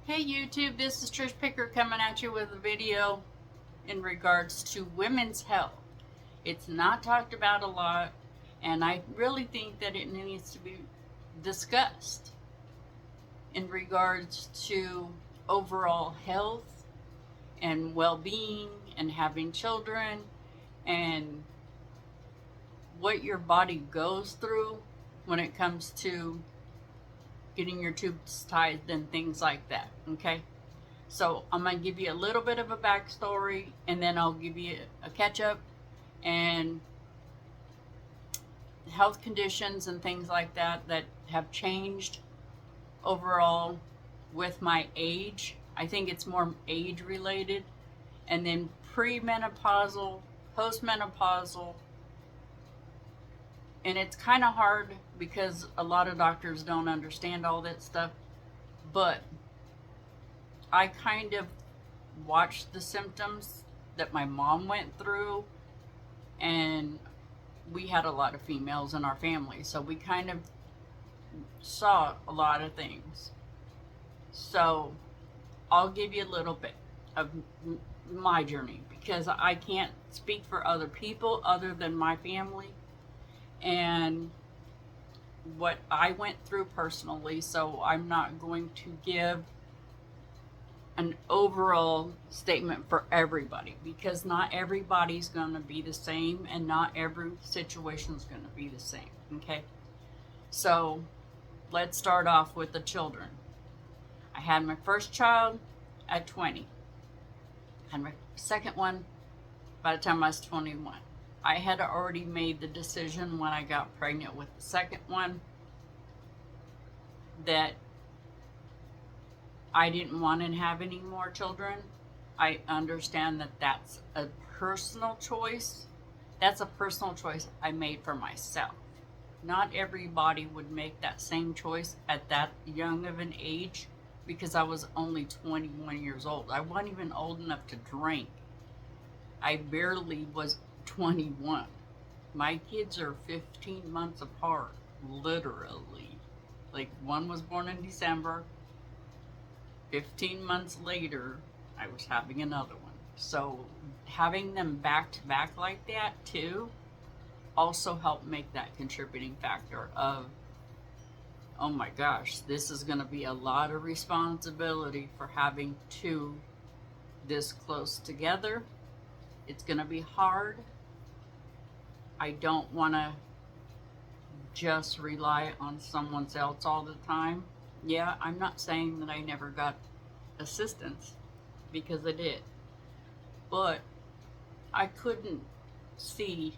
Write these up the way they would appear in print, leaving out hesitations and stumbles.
Hey YouTube, this is Trish Picker coming at you with a video in regards to women's health. It's not talked about a lot, and I really think that it needs to be discussed in regards to overall health and well-being and having children and what your body goes through when it comes to getting your tubes tied and things like that, okay? So I'm going to give you a little bit of a backstory, and then I'll give you a catch up and health conditions and things like that that have changed overall with my age. I think it's more age related. And then premenopausal, postmenopausal. And it's kind of hard because a lot of doctors don't understand all that stuff. But I kind of watched the symptoms that my mom went through, and we had a lot of females in our family, so we kind of saw a lot of things. So I'll give you a little bit of my journey because I can't speak for other people other than my family and what I went through personally. So I'm not going to give an overall statement for everybody because not everybody's going to be the same and not every situation is going to be the same. Okay, so let's start off with the children. I had my first child at 20. Had my second one by the time I was 21. I had already made the decision when I got pregnant with the second one that I didn't want to have any more children. I understand that that's a personal choice. That's a personal choice I made for myself. Not everybody would make that same choice at that young of an age because I was only 21 years old. I wasn't even old enough to drink. I barely was 21. My kids are 15 months apart, literally. Like, one was born in December. 15 months later, I was having another one. So having them back to back like that too also helped make that contributing factor of, oh my gosh, this is going to be a lot of responsibility for having two this close together. It's going to be hard. I don't want to just rely on someone else all the time. Yeah, I'm not saying that I never got assistance because I did, but I couldn't see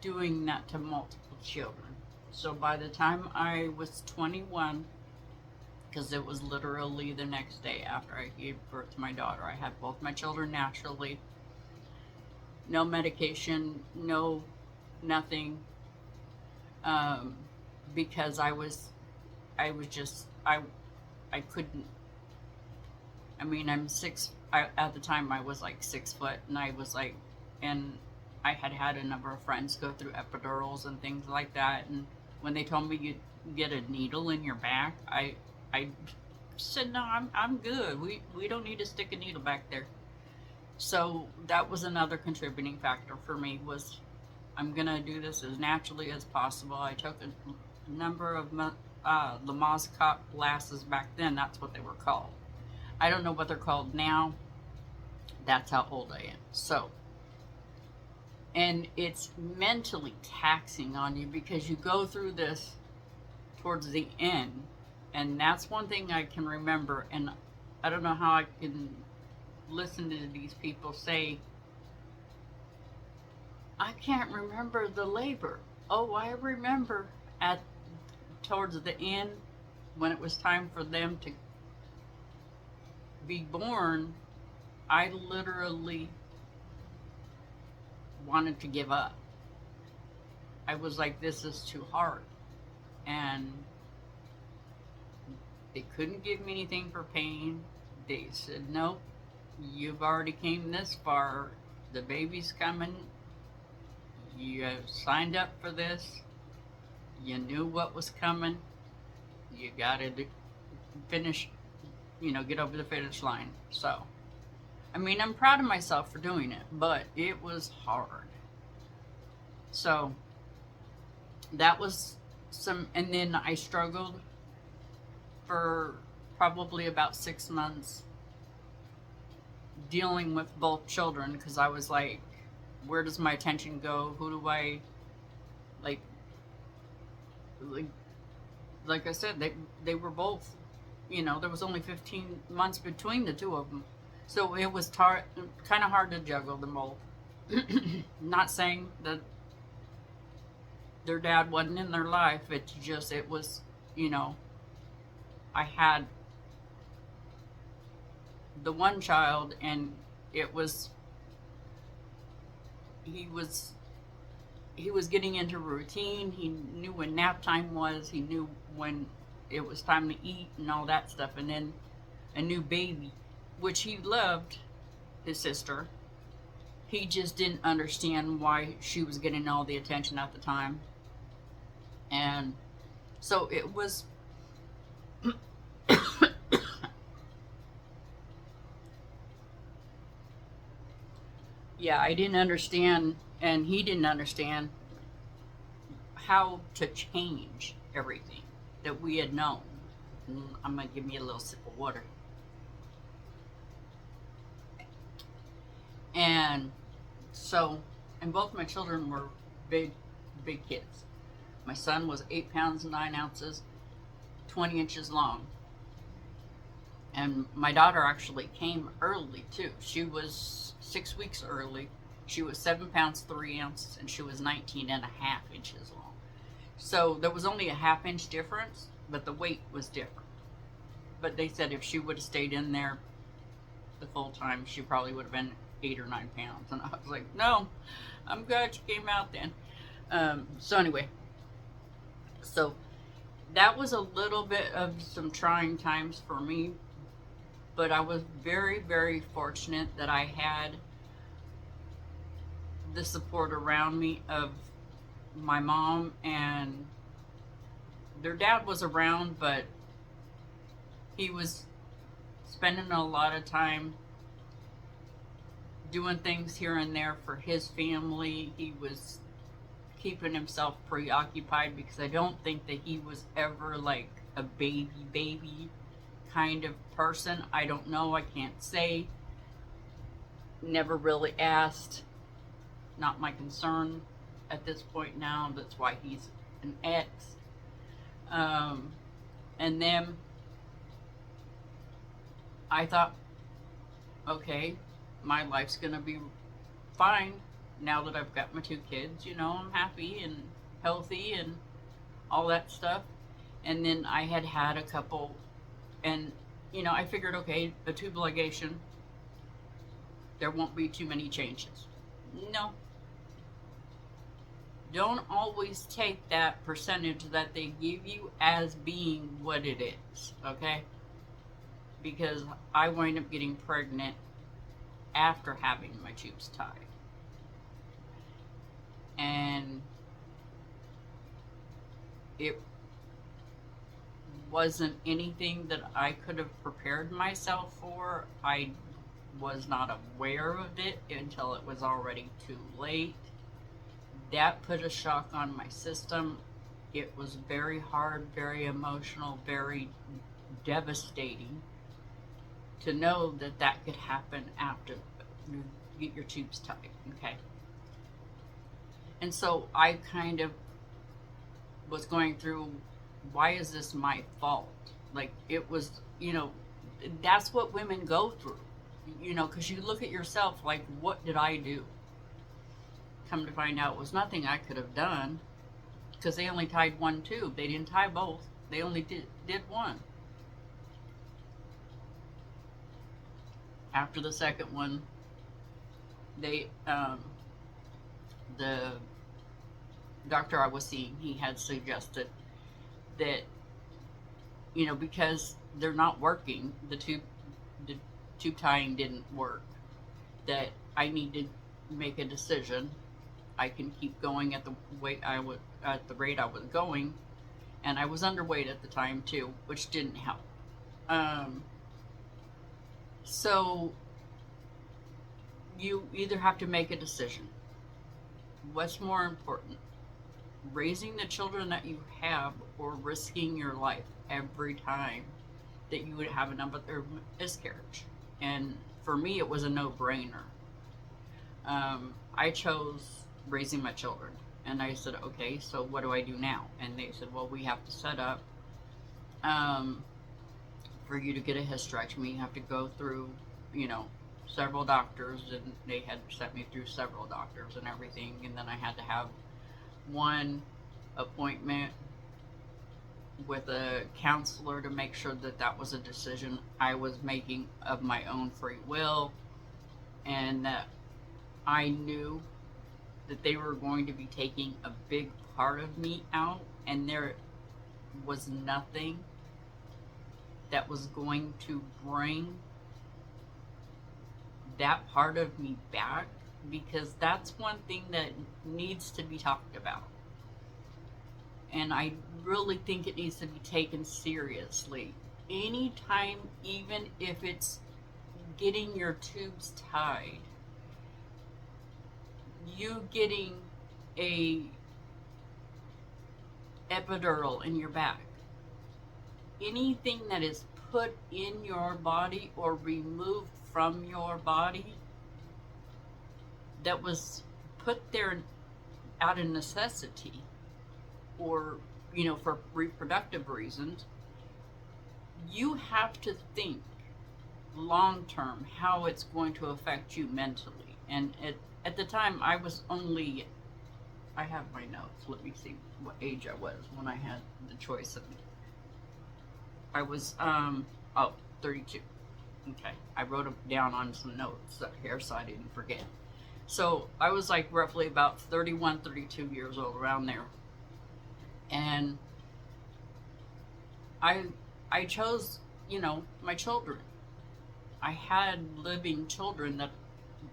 doing that to multiple children. So by the time I was 21, because it was literally the next day after I gave birth to my daughter, I had both my children naturally. No medication, no nothing, because I was just, I couldn't, I mean, at the time I was like 6 foot, and I was like, and I had had a number of friends go through epidurals and things like that, and when they told me you'd get a needle in your back, I said, no, I'm good. We don't need to stick a needle back there. So that was another contributing factor for me was I'm going to do this as naturally as possible. I took a number of Lamaze classes back then. That's what they were called. I don't know what they're called now. That's how old I am. So, and it's mentally taxing on you because you go through this towards the end. And that's one thing I can remember. And I don't know how I can listen to these people say, I can't remember the labor. Oh, I remember towards the end when it was time for them to be born, I literally wanted to give up. I was like, this is too hard. And they couldn't give me anything for pain. They said, nope, you've already came this far. The baby's coming. You have signed up for this. You knew what was coming. You got to finish get over the finish line. So, I mean, I'm proud of myself for doing it, but it was hard. So, that was and then I struggled for probably about 6 months dealing with both children because I was like, where does my attention go? Who do I like? Like, like I said, they were both. There was only 15 months between the two of them, so it was kind of hard to juggle them both. Not saying that their dad wasn't in their life. It was, I had the one child, and it was he was getting into routine. He knew when nap time was. He knew when it was time to eat and all that stuff. And then a new baby, which he loved, his sister. He just didn't understand why she was getting all the attention at the time. And so it was yeah, I didn't understand, and he didn't understand how to change everything that we had known. I'm gonna give me a little sip of water. And so, and both my children were big, big kids. My son was 8 pounds 9 ounces, 20 inches long. And my daughter actually came early too. She was 6 weeks early. She was 7 pounds 3 ounces, and she was 19 and a half inches long. So there was only a ½ inch difference, but the weight was different. But they said if she would have stayed in there the full time, she probably would have been 8 or 9 pounds. And I was like, no, I'm glad she came out then. So anyway, so that was a little bit of some trying times for me, but I was very, very fortunate that I had the support around me of my mom, and their dad was around, but he was spending a lot of time doing things here and there for his family. He was keeping himself preoccupied because I don't think that he was ever like a baby kind of person. I don't know. I can't say. Never really asked. Not my concern at this point now. That's why he's an ex. And then I thought, okay, my life's gonna be fine now that I've got my 2 kids. I'm happy and healthy and all that stuff. And then I had a couple, and I figured, okay, a tube ligation, there won't be too many changes. No. Don't always take that percentage that they give you as being what it is, okay? Because I wind up getting pregnant after having my tubes tied. And it wasn't anything that I could have prepared myself for. I was not aware of it until it was already too late. That put a shock on my system. It was very hard, very emotional, very devastating to know that that could happen after you get your tubes tied, okay? And so I kind of was going through, why is this my fault? Like, it was, that's what women go through, because you look at yourself like, what did I do? Come to find out, it was nothing I could have done, because they only tied one tube. They didn't tie both. They only did one. After the second one, the doctor I was seeing, he had suggested that, because they're not working, the tube tying didn't work, that I need to make a decision. I can keep going at the rate I was going, and I was underweight at the time too, which didn't help. So you either have to make a decision. What's more important? Raising the children that you have, or risking your life every time that you would have another miscarriage? And for me, it was a no-brainer. I chose raising my children. And I said, okay, so what do I do now? And they said, well, we have to set up, for you to get a hysterectomy, you have to go through, several doctors. And they had sent me through several doctors and everything. And then I had to have one appointment with a counselor to make sure that that was a decision I was making of my own free will, and that I knew that they were going to be taking a big part of me out, and there was nothing that was going to bring that part of me back, because that's one thing that needs to be talked about. And I really think it needs to be taken seriously. Anytime, even if it's getting your tubes tied, you getting a epidural in your back, anything that is put in your body or removed from your body that was put there out of necessity, or for reproductive reasons, you have to think long term how it's going to affect you mentally. And at the time, I have my notes, let me see what age I was when I had the choice of me. I was 32. Okay, I wrote them down on some notes here so I didn't forget. So I was like roughly about 31, 32 years old, around there. And I chose, my children. I had living children that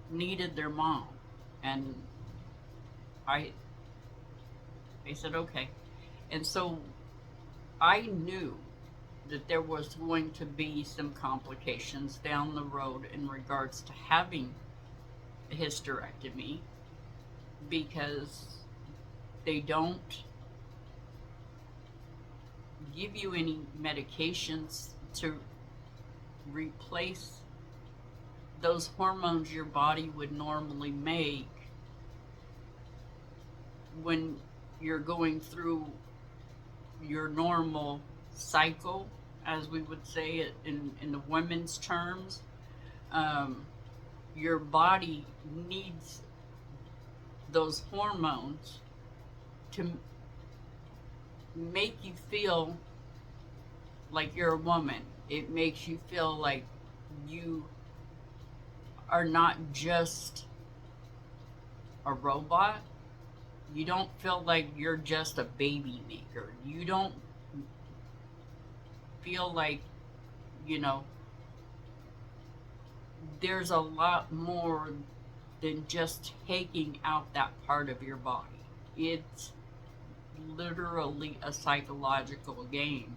needed their mom, and I said okay. And so I knew that there was going to be some complications down the road in regards to having a hysterectomy, because they don't give you any medications to replace those hormones your body would normally make when you're going through your normal cycle, as we would say it in the women's terms. Your body needs those hormones to make you feel like you're a woman. It makes you feel like you are not just a robot. You don't feel like you're just a baby maker. You don't feel like, there's a lot more than just taking out that part of your body. It's literally a psychological game.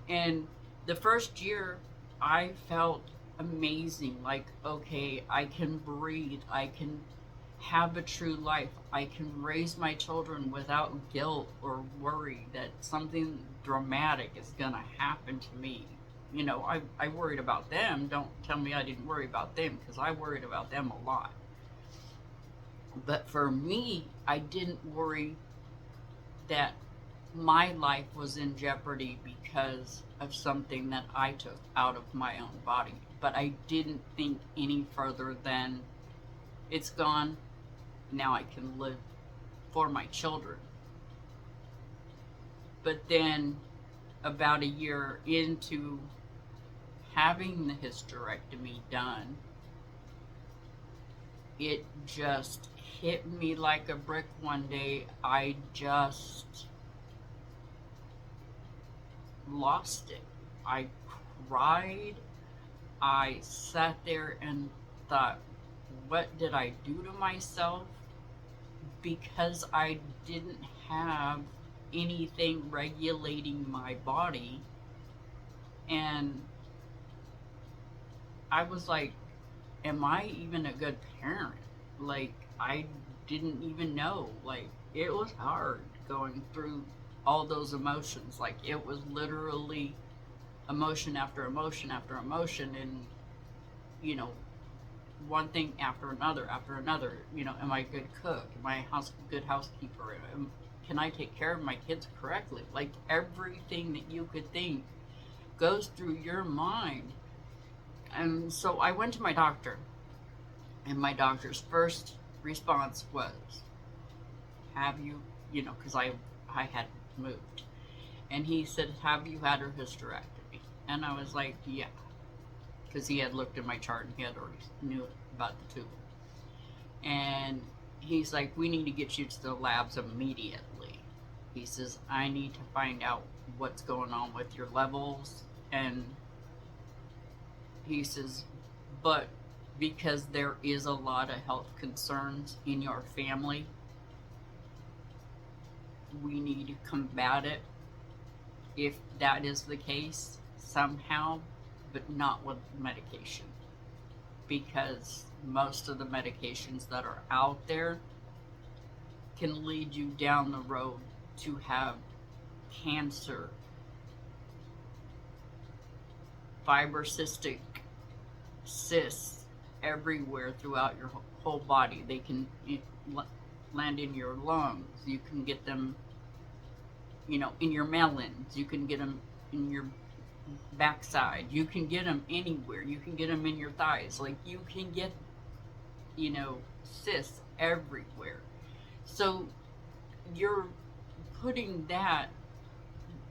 And the first year, I felt amazing. Like, okay, I can breathe. I can have a true life. I can raise my children without guilt or worry that something dramatic is going to happen to me. I worried about them. Don't tell me I didn't worry about them, because I worried about them a lot. But for me, I didn't worry that my life was in jeopardy because of something that I took out of my own body. But I didn't think any further than, it's gone, now I can live for my children. But then, about a year into having the hysterectomy done, it just hit me like a brick one day. I just lost it. I cried. I sat there and thought, what did I do to myself? Because I didn't have anything regulating my body. And I was like, am I even a good parent? Like, I didn't even know. Like, it was hard going through all those emotions. Like, it was literally emotion after emotion after emotion, and, you know, one thing after another. You know, am I a good cook? Am I a good housekeeper? Can I take care of my kids correctly? Like, everything that you could think goes through your mind. And so I went to my doctor, and my doctor's first response was, have you, you know, because I had moved. And he said, have you had her hysterectomy? And I was like, yeah. Because he had looked at my chart and he had already knew about the tubal. And he's like, we need to get you to the labs immediately. He says, I need to find out what's going on with your levels. And he says, but because there is a lot of health concerns in your family, we need to combat it if that is the case somehow, but not with medication. Because most of the medications that are out there can lead you down the road to have cancer, fibrocystic cysts everywhere throughout your whole body. They can land in your lungs. You can get them, you know, in your melons. You can get them in your backside. You can get them anywhere. You can get them in your thighs. Like, you can get, you know, cysts everywhere. So you're putting that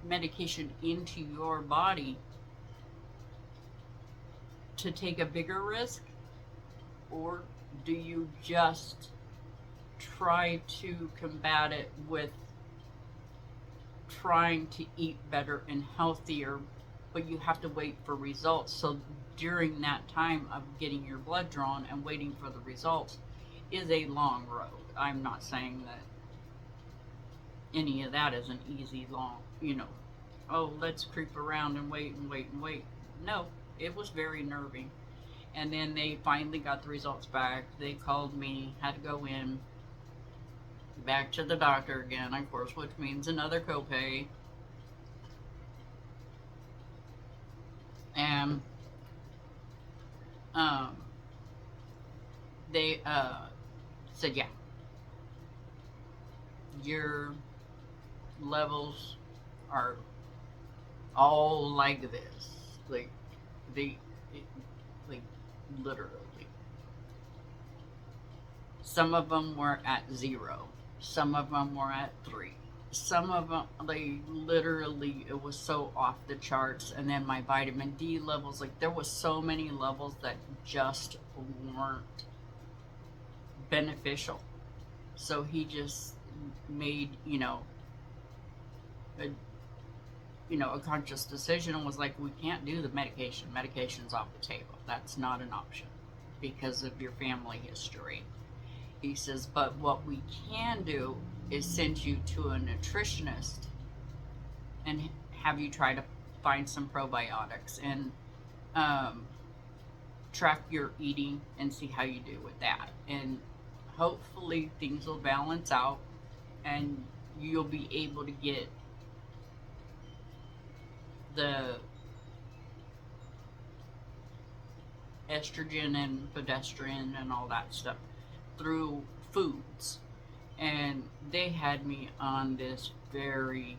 medication into your body to take a bigger risk, or do you just try to combat it with trying to eat better and healthier, but you have to wait for results? So during that time of getting your blood drawn and waiting for the results is a long road. I'm not saying that any of that is an easy, long, you know, oh, let's creep around and wait and wait and wait. No, it was very nerving. And then they finally got the results back. They called me, had to go in, back to the doctor again, of course, which means another copay. And they said, yeah, your levels are all like this. Like, like, literally. Some of them were at 0. Some of them were at 3. Some of them, they literally, it was so off the charts. And then my vitamin D levels, like, there was so many levels that just weren't beneficial. So he just made, a conscious decision and was like, we can't do the medication. Medication's off the table. That's not an option because of your family history. He says, but what we can do is send you to a nutritionist and have you try to find some probiotics and track your eating and see how you do with that. And hopefully things will balance out and you'll be able to get the estrogen and progesterone and all that stuff through foods. And they had me on this very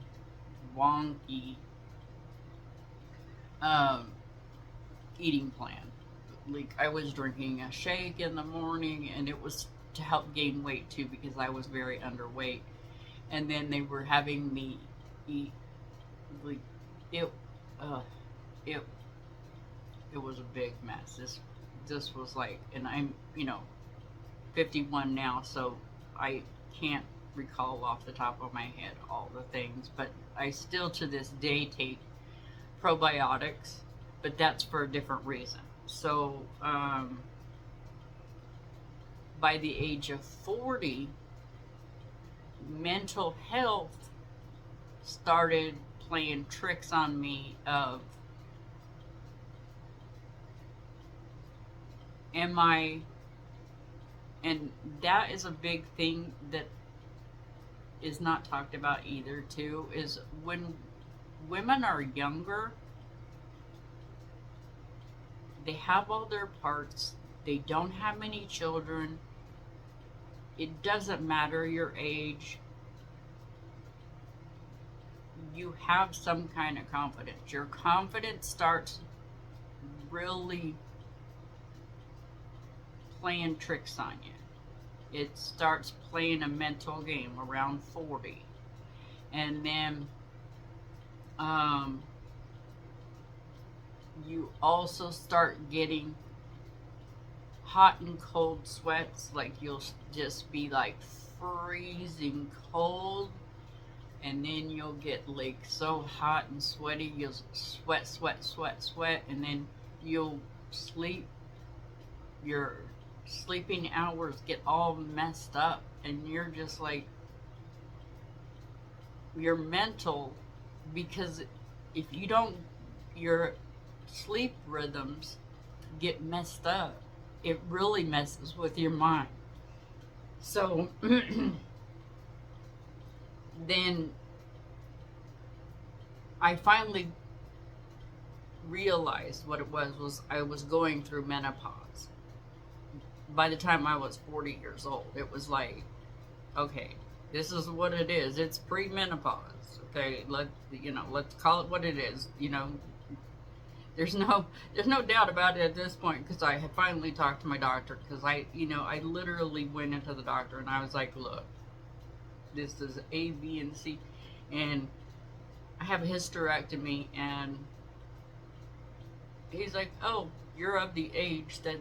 wonky eating plan. Like, I was drinking a shake in the morning, and it was to help gain weight too because I was very underweight. And then they were having me eat, like, it was a big mess. This was like, and I'm 51 now, so I can't recall off the top of my head all the things, but I still to this day take probiotics, but that's for a different reason. So by the age of 40, mental health started playing tricks on me of Am I, and that is a big thing that is not talked about either, too, is when women are younger, they have all their parts, they don't have many children, it doesn't matter your age, you have some kind of confidence. Your confidence starts really playing tricks on you. It starts playing a mental game around 40. And then you also start getting hot and cold sweats. Like you'll just be like freezing cold, and then you'll get like so hot and sweaty, you'll sweat, sweat, sweat, sweat, and then you'll sleep. Your sleeping hours get all messed up, and you're just like, your mental, because if you don't, your sleep rhythms get messed up, it really messes with your mind. So then I finally realized what it was I was going through menopause. By the time I was 40 years old, it was like, okay, this is what it is. It's pre-menopause. Okay, let's call it what it is. There's no doubt about it at this point, because I had finally talked to my doctor, because I literally went into the doctor and I was like, look, this is A, B, and C, and I have a hysterectomy. And he's like, oh, you're of the age that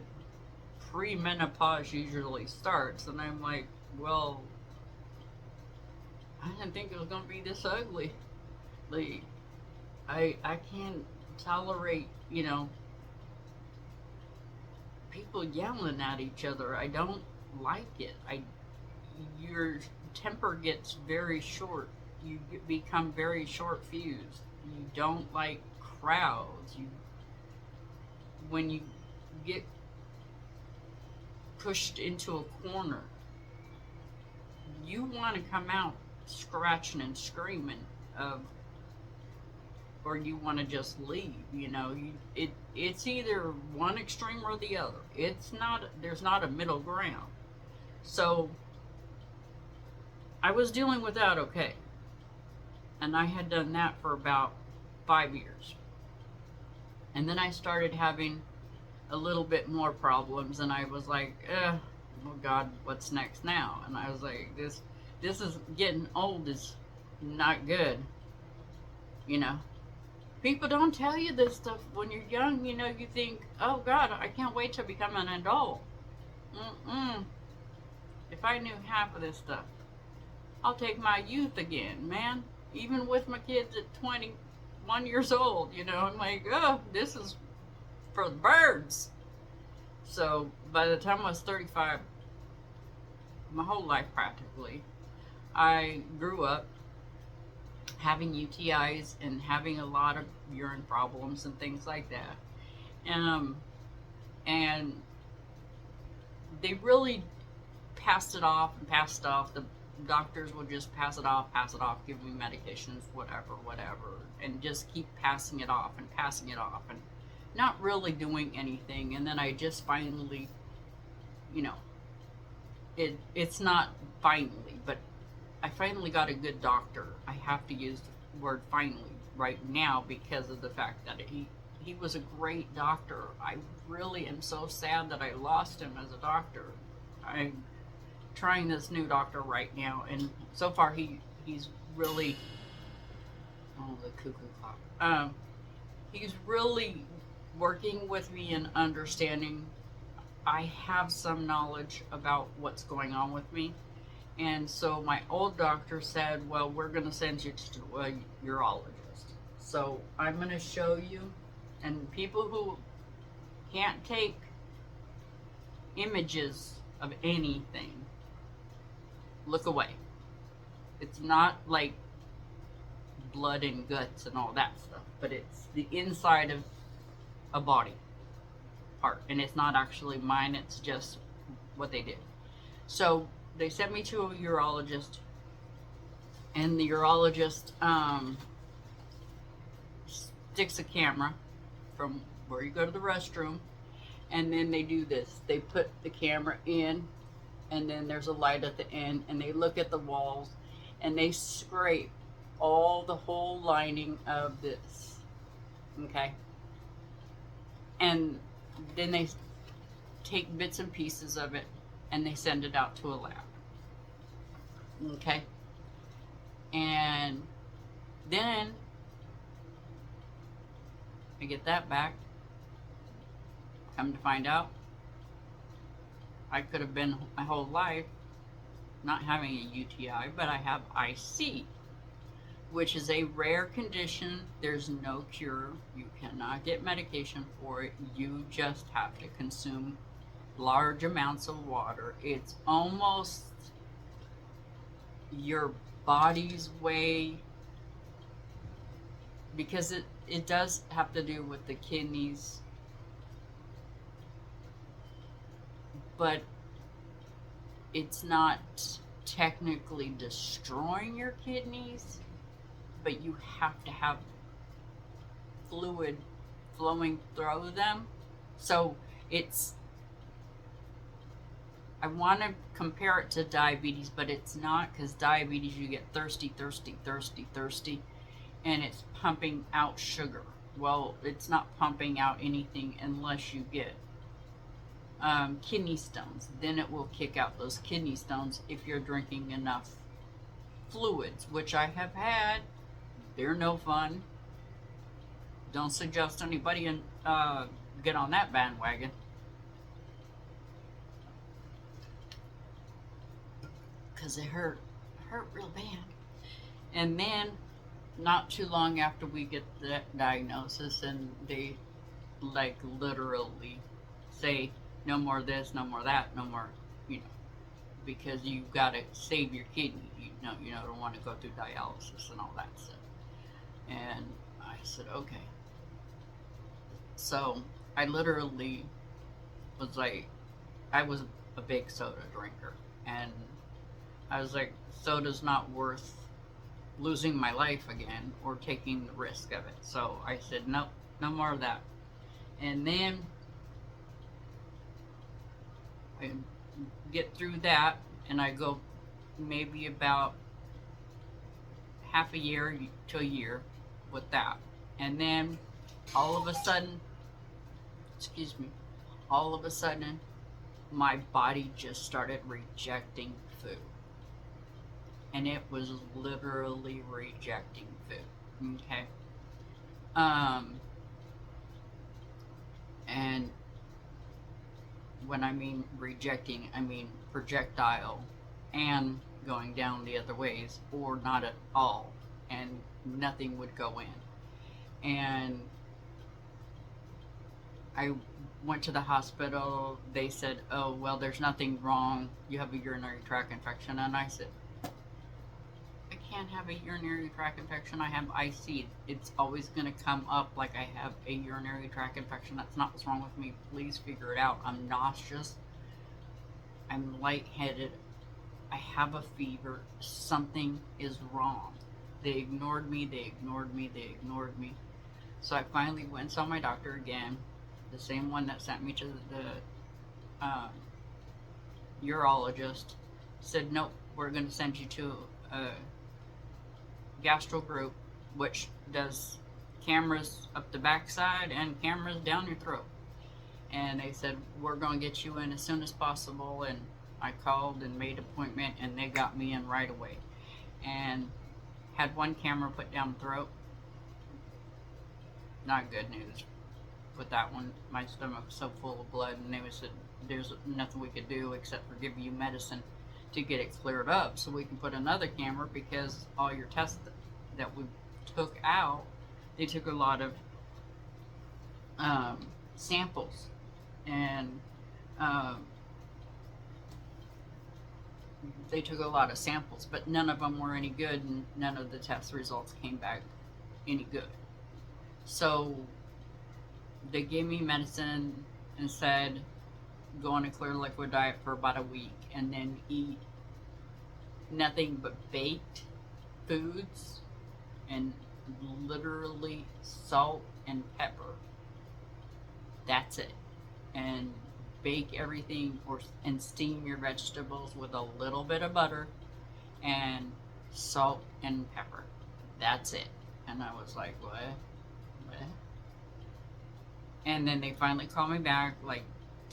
pre-menopause usually starts. And I'm like, well, I didn't think it was gonna be this ugly. Like, I can't tolerate, people yelling at each other. I don't like it. Your temper gets very short. You become very short fused. You don't like crowds. When you get pushed into a corner, you want to come out scratching and screaming, or you want to just leave. It's either one extreme or the other. There's not a middle ground. So I was dealing with that, okay, and I had done that for about 5 years, and then I started having a little bit more problems, and I was like, oh God, what's next now? And I was like, this is getting old, is not good. People don't tell you this stuff when you're young. You think, oh God, I can't wait to become an adult. If I knew half of this stuff, I'll take my youth again, man. Even with my kids at 21 years old, I'm like, oh, this is for the birds. So by the time I was 35, my whole life practically, I grew up having UTIs and having a lot of urine problems and things like that. And they really passed it off and passed it off. The doctors would just pass it off, give me medications, whatever, and just keep passing it off and not really doing anything. And then I just finally, it's not finally, but I finally got a good doctor. I have to use the word finally right now because of the fact that he was a great doctor. I really am so sad that I lost him as a doctor. I'm trying this new doctor right now, and so far he's really, oh, the cuckoo clock. He's really working with me and understanding. I have some knowledge about what's going on with me. And so my old doctor said, well, we're going to send you to a urologist. So I'm going to show you, and people who can't take images of anything, look away. It's not like blood and guts and all that stuff, but it's the inside of a body part, and it's not actually mine, it's just what they did. So they sent me to a urologist, and the urologist sticks a camera from where you go to the restroom, and then they do this. They put the camera in, and then there's a light at the end, and they look at the walls, and they scrape the whole lining of this, okay? And then they take bits and pieces of it, and they send it out to a lab, okay? And then I get that back. Come to find out, I could have been my whole life not having a UTI, but I have IC, which is a rare condition. There's no cure. You cannot get medication for it. You just have to consume large amounts of water. It's almost your body's way, because it does have to do with the kidneys, but it's not technically destroying your kidneys, but you have to have fluid flowing through them. So I want to compare it to diabetes, but it's not, because diabetes, you get thirsty, and it's pumping out sugar. Well, it's not pumping out anything unless you get kidney stones. Then it will kick out those kidney stones if you're drinking enough fluids, which I have had. They're no fun. Don't suggest anybody get on that bandwagon. Because it hurt real bad. And then, not too long after we get the diagnosis, and they like literally say, no more this, no more that, no more, because you gotta save your kidney. You don't want to go through dialysis and all that stuff. And I said, okay. So I literally was like, I was a big soda drinker, and I was like, soda's not worth losing my life again or taking the risk of it. So I said, nope, no more of that. And then I get through that, and I go maybe about half a year to a year with that. And then all of a sudden, my body just started rejecting food. And it was literally rejecting food, okay? And when I mean rejecting, I mean projectile and going down the other ways, or not at all, and nothing would go in. And I went to the hospital. They said, oh, well, there's nothing wrong. You have a urinary tract infection. And I said, I can't have a urinary tract infection. I have IC. It's always going to come up like I have a urinary tract infection. That's not what's wrong with me. Please figure it out. I'm nauseous. I'm lightheaded. I have a fever. Something is wrong. They ignored me. So I finally went and saw my doctor again, the same one that sent me to the urologist. Said, nope, we're going to send you to a gastro group, which does cameras up the backside and cameras down your throat. And they said, we're going to get you in as soon as possible. And I called and made an appointment, and they got me in right away. And had one camera put down the throat. Not good news with that one. My stomach was so full of blood, and they said there's nothing we could do except for give you medicine to get it cleared up, so we can put another camera, because all your tests that we took out, they took a lot of samples, and they took a lot of samples, but none of them were any good, and none of the test results came back any good. So they gave me medicine, and said go on a clear liquid diet for about a week and then eat nothing but baked foods and literally salt and pepper. That's it. And bake everything and steam your vegetables with a little bit of butter and salt and pepper. That's it. And I was like, what? What? And then they finally called me back like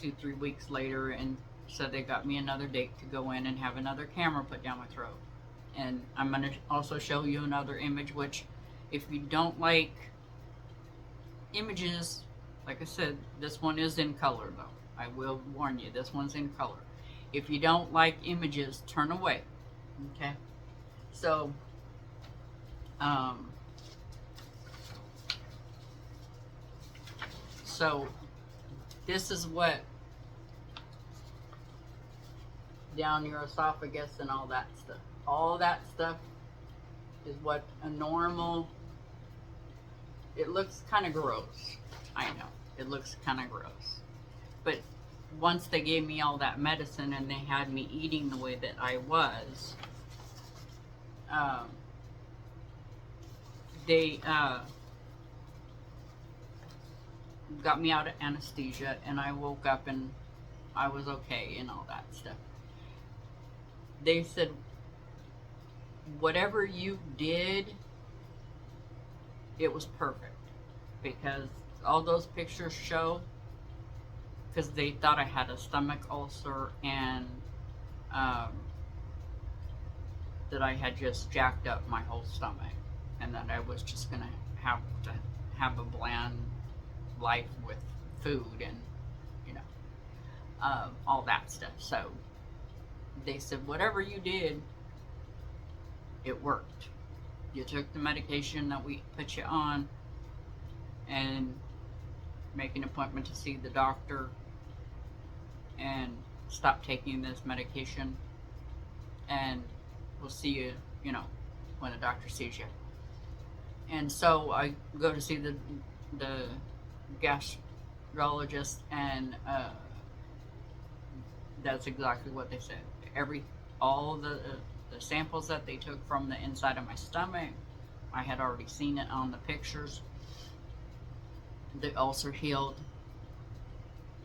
2-3 weeks later and said they got me another date to go in and have another camera put down my throat. And I'm going to also show you another image, which if you don't like images, like I said, this one is in color though. I will warn you, this one's in color. If you don't like images, turn away. Okay? So, this is what down your esophagus and all that stuff. All that stuff is what a normal, it looks kind of gross. I know, it looks kind of gross. But once they gave me all that medicine and they had me eating the way that I was, they got me out of anesthesia and I woke up and I was okay and all that stuff. They said, whatever you did, it was perfect. Because all those pictures show, because they thought I had a stomach ulcer and that I had just jacked up my whole stomach and that I was just going to have a bland life with food and, you know, all that stuff. So they said, whatever you did, it worked. You took the medication that we put you on and make an appointment to see the doctor and stop taking this medication, and we'll see you, you know, when the doctor sees you. And so I go to see the gastrologist, and that's exactly what they said. All the samples that they took from the inside of my stomach, I had already seen it on the pictures. The ulcer healed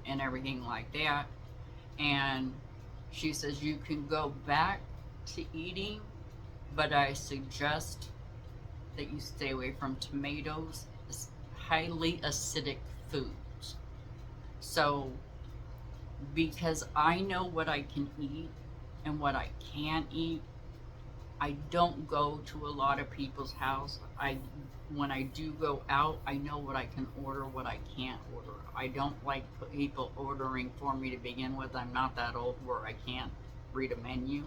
and everything like that. And she says you can go back to eating, but I suggest that you stay away from tomatoes, highly acidic foods. So, because I know what I can eat and what I can't eat, I don't go to a lot of people's house. When I do go out, I know what I can order, what I can't order. I don't like people ordering for me to begin with. I'm not that old where I can't read a menu.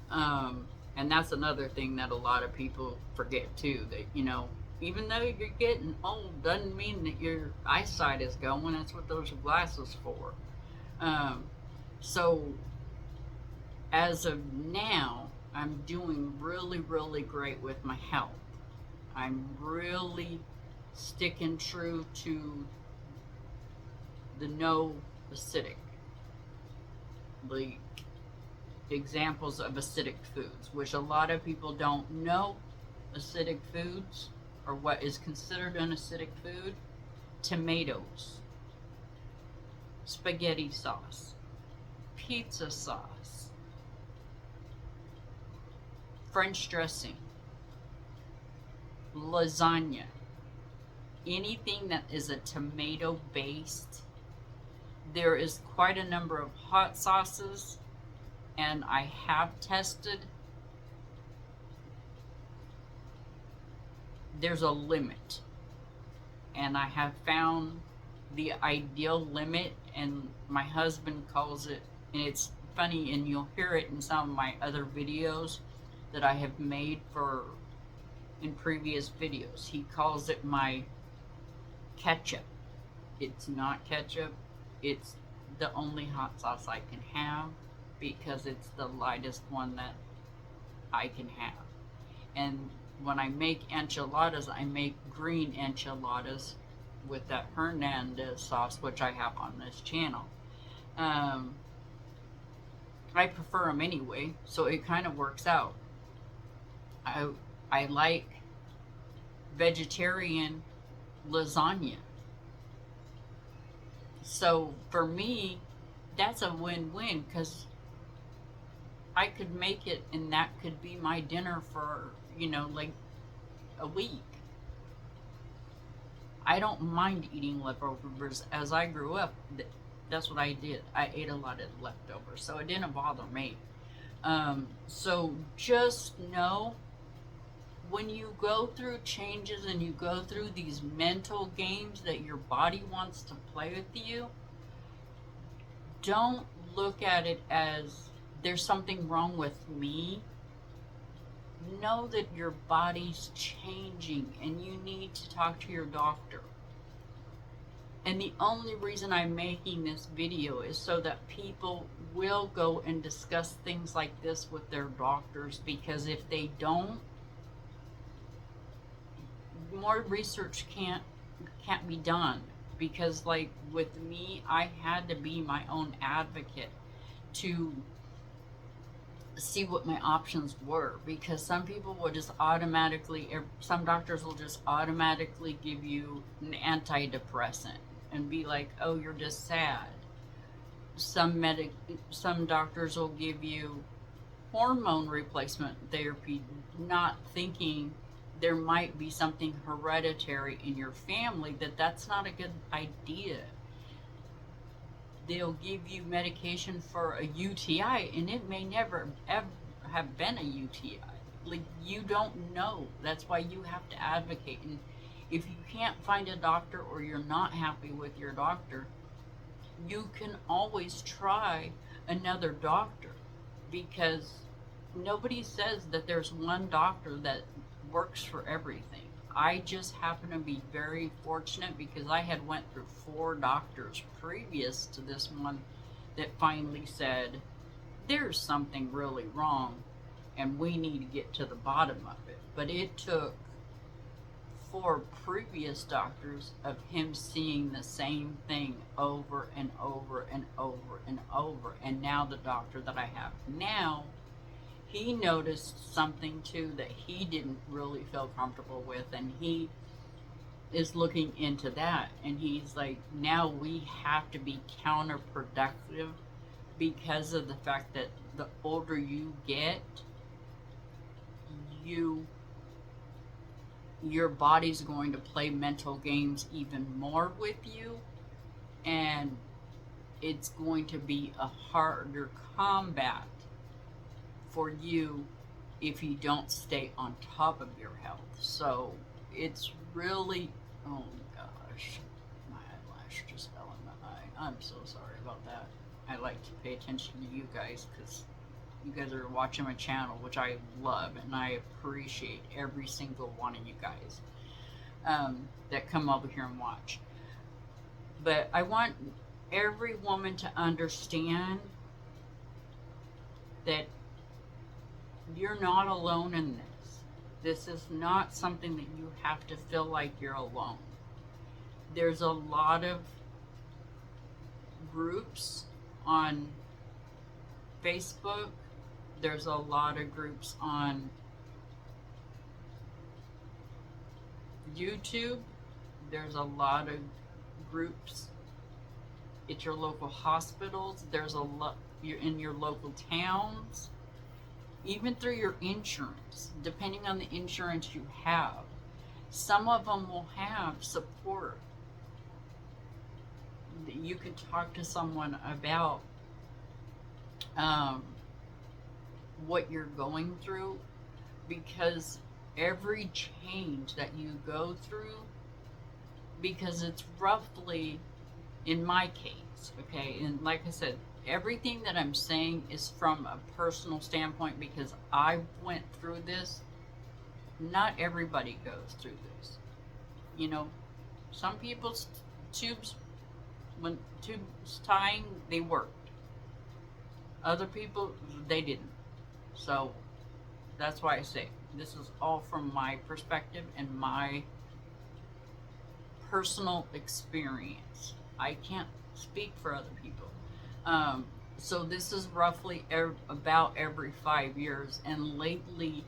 And that's another thing that a lot of people forget too, that, you know, even though you're getting old doesn't mean that your eyesight is going. That's what those are glasses for. So as of now, I'm doing really, really great with my health. I'm really sticking true to the no acidic, the examples of acidic foods, which a lot of people don't know acidic foods or what is considered an acidic food. Tomatoes, spaghetti sauce, pizza sauce, French dressing, lasagna, anything that is a tomato based. There is quite a number of hot sauces, and I have tested. There's a limit, and I have found the ideal limit, and my husband calls it, and it's funny, and you'll hear it in some of my other videos that I have made in previous videos. He calls it my ketchup. It's not ketchup. It's the only hot sauce I can have because it's the lightest one that I can have. And when I make enchiladas, I make green enchiladas with that Hernandez sauce, which I have on this channel. Um, I prefer them anyway, so it kind of works out. I I like vegetarian lasagna. So for me, that's a win-win because I could make it and that could be my dinner for, like a week. I don't mind eating leftovers. As I grew up, that's what I did. I ate a lot of leftovers, so it didn't bother me. So just know when you go through changes and you go through these mental games that your body wants to play with you, don't look at it as there's something wrong with me. Know that your body's changing and you need to talk to your doctor. And the only reason I'm making this video is so that people will go and discuss things like this with their doctors, because if they don't, more research can't be done. Because like with me, I had to be my own advocate to see what my options were, because some people will just automatically, some doctors will just automatically give you an antidepressant and be like, oh, you're just sad. Some doctors will give you hormone replacement therapy, not thinking there might be something hereditary in your family, that's not a good idea. They'll give you medication for a UTI and it may never ever have been a UTI. Like, you don't know. That's why you have to advocate. And if you can't find a doctor or you're not happy with your doctor, you can always try another doctor, because nobody says that there's one doctor that works for everything. I just happen to be very fortunate because I had went through 4 doctors previous to this one that finally said, there's something really wrong and we need to get to the bottom of it. But it took 4 previous doctors of him seeing the same thing over and over and over and over. And now the doctor that I have now, he noticed something too that he didn't really feel comfortable with, and he is looking into that. And he's like, now we have to be counterproductive, because of the fact that the older you get, your body's going to play mental games even more with you, and it's going to be a harder combat for you if you don't stay on top of your health. So it's really, oh gosh, my eyelash just fell in my eye. I'm so sorry about that. I like to pay attention to you guys because you guys are watching my channel, which I love, and I appreciate every single one of you guys that come over here and watch. But I want every woman to understand that you're not alone in this. This is not something that you have to feel like you're alone. There's a lot of groups on Facebook. There's a lot of groups on YouTube. There's a lot of groups at your local hospitals. There's a lot in your local towns. Even through your insurance, depending on the insurance you have. Some of them will have support. You can talk to someone about what you're going through, because every change that you go through, because it's roughly, in my case, okay, and like I said, everything that I'm saying is from a personal standpoint because I went through this. Not everybody goes through this. Some people's tubes, when tubes tying, they worked. Other people, they didn't. So that's why I say this is all from my perspective and my personal experience. I can't speak for other people. So this is roughly about every 5 years, and lately,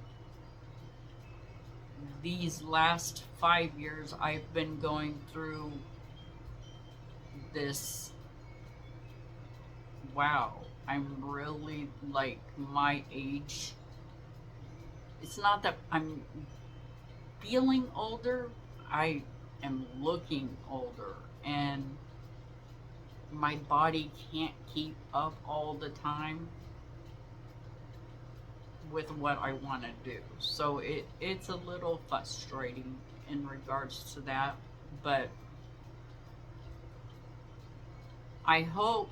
these last 5 years, I've been going through this. Wow, I'm really like my age. It's not that I'm feeling older, I am looking older, and my body can't keep up all the time with what I want to do. So it's a little frustrating in regards to that, but I hope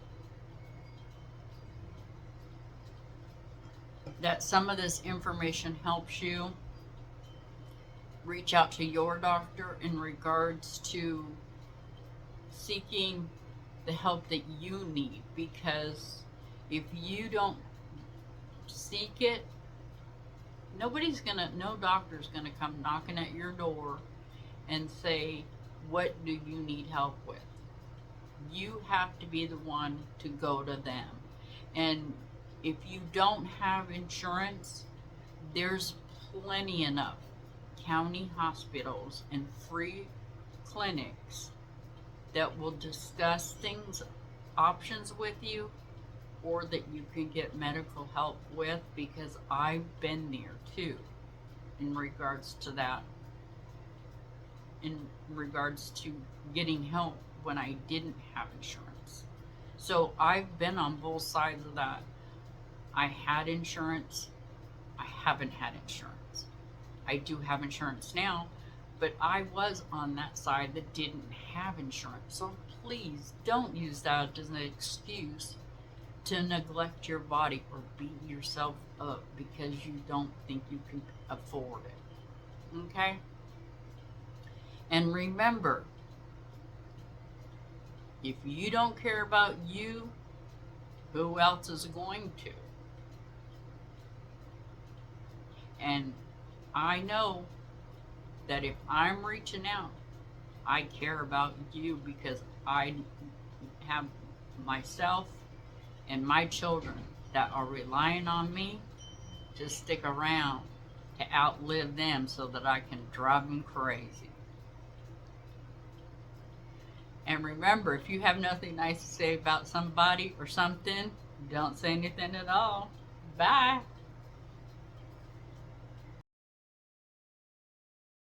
that some of this information helps you reach out to your doctor in regards to seeking the help that you need, because if you don't seek it, no doctor's gonna come knocking at your door and say, what do you need help with? You have to be the one to go to them. And if you don't have insurance, there's plenty enough county hospitals and free clinics that will discuss options with you, or that you can get medical help with, because I've been there too in regards to that, in regards to getting help when I didn't have insurance. So I've been on both sides of that. I had insurance, I haven't had insurance. I do have insurance now, but I was on that side that didn't have insurance. So please don't use that as an excuse to neglect your body or beat yourself up because you don't think you can afford it. Okay? And remember, if you don't care about you, who else is going to? And I know that if I'm reaching out, I care about you, because I have myself and my children that are relying on me to stick around to outlive them so that I can drive them crazy. And remember, if you have nothing nice to say about somebody or something, don't say anything at all. Bye.